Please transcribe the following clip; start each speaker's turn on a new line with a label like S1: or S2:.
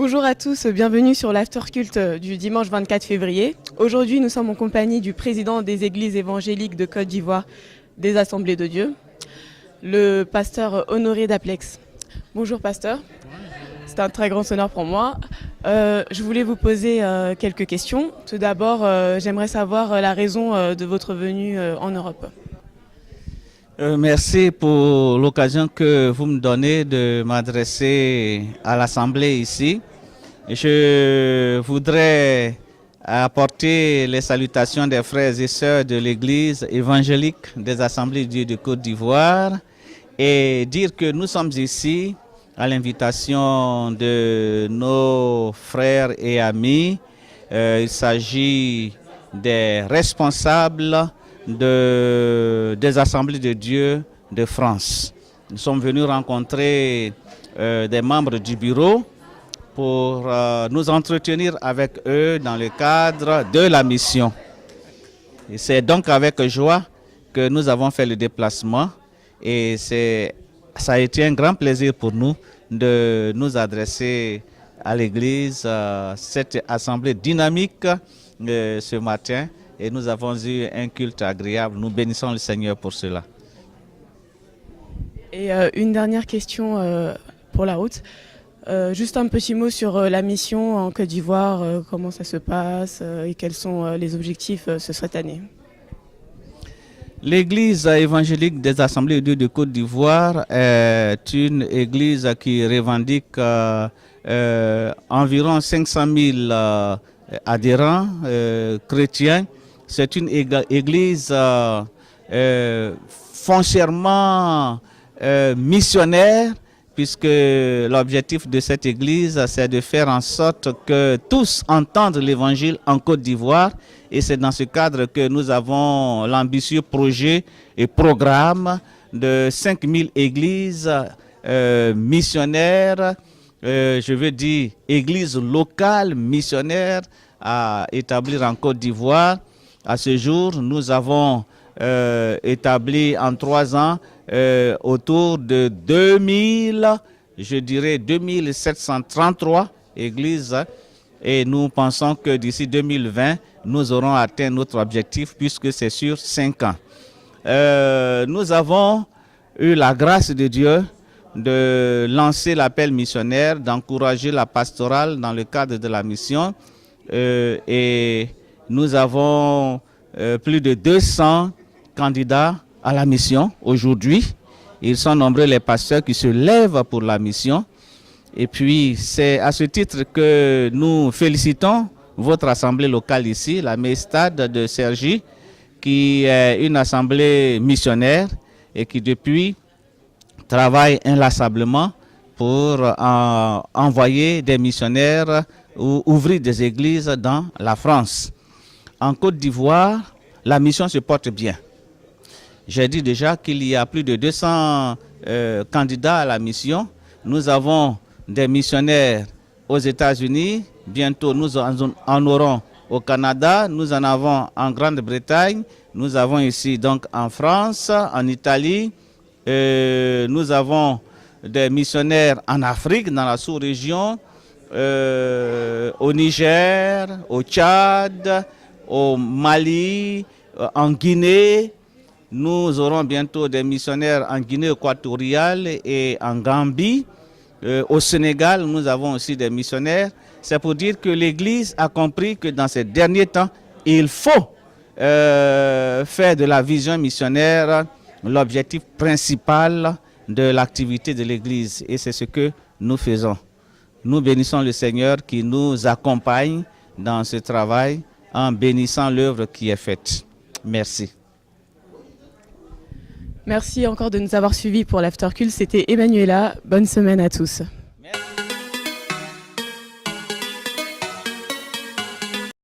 S1: Bonjour à tous, bienvenue sur l'After Culte du dimanche 24 février. Aujourd'hui, nous sommes en compagnie du président des églises évangéliques de Côte d'Ivoire des Assemblées de Dieu, le pasteur Honoré Daplex. Bonjour pasteur, c'est un très grand honneur pour moi. Je voulais vous poser quelques questions. Tout d'abord, j'aimerais savoir la raison de votre venue en Europe.
S2: Merci pour l'occasion que vous me donnez de m'adresser à l'Assemblée ici. Je voudrais apporter les salutations des frères et sœurs de l'Église évangélique des Assemblées de Dieu de Côte d'Ivoire et dire que nous sommes ici à l'invitation de nos frères et amis. Il s'agit des responsables des Assemblées de Dieu de France. Nous sommes venus rencontrer des membres du bureau pour nous entretenir avec eux dans le cadre de la mission. Et c'est donc avec joie que nous avons fait le déplacement et ça a été un grand plaisir pour nous de nous adresser à l'Église, cette assemblée dynamique ce matin. Et nous avons eu un culte agréable. Nous bénissons le Seigneur pour cela.
S1: Et une dernière question pour la route. Juste un petit mot sur la mission en Côte d'Ivoire, comment ça se passe et quels sont les objectifs cette année.
S2: L'église évangélique des Assemblées de Dieu de Côte d'Ivoire est une église qui revendique environ 500 000 adhérents chrétiens. C'est une église foncièrement missionnaire, puisque l'objectif de cette église, c'est de faire en sorte que tous entendent l'évangile en Côte d'Ivoire. Et c'est dans ce cadre que nous avons l'ambitieux projet et programme de 5000 églises missionnaires, je veux dire églises locales missionnaires à établir en Côte d'Ivoire. À ce jour, nous avons établi en 3 ans autour de 2733 églises et nous pensons que d'ici 2020, nous aurons atteint notre objectif puisque c'est sur 5 ans. Nous avons eu la grâce de Dieu de lancer l'appel missionnaire, d'encourager la pastorale dans le cadre de la mission et nous avons plus de 200 candidats à la mission aujourd'hui. Ils sont nombreux les pasteurs qui se lèvent pour la mission. Et puis c'est à ce titre que nous félicitons votre assemblée locale ici, la Mestad de Cergy, qui est une assemblée missionnaire et qui depuis travaille inlassablement pour envoyer des missionnaires ou ouvrir des églises dans la France. En Côte d'Ivoire, la mission se porte bien. J'ai dit déjà qu'il y a plus de 200 candidats à la mission. Nous avons des missionnaires aux États-Unis. Bientôt, nous en aurons au Canada. Nous en avons en Grande-Bretagne. Nous avons ici donc en France, en Italie. Nous avons des missionnaires en Afrique, dans la sous-région, au Niger, au Tchad, au Mali, en Guinée. Nous aurons bientôt des missionnaires en Guinée équatoriale et en Gambie. Au Sénégal, nous avons aussi des missionnaires. C'est pour dire que l'Église a compris que dans ces derniers temps, il faut faire de la vision missionnaire l'objectif principal de l'activité de l'Église. Et c'est ce que nous faisons. Nous bénissons le Seigneur qui nous accompagne dans ce travail en bénissant l'œuvre qui est faite. Merci.
S1: Merci encore de nous avoir suivis pour l'After Cult. C'était Emmanuela. Bonne semaine à tous.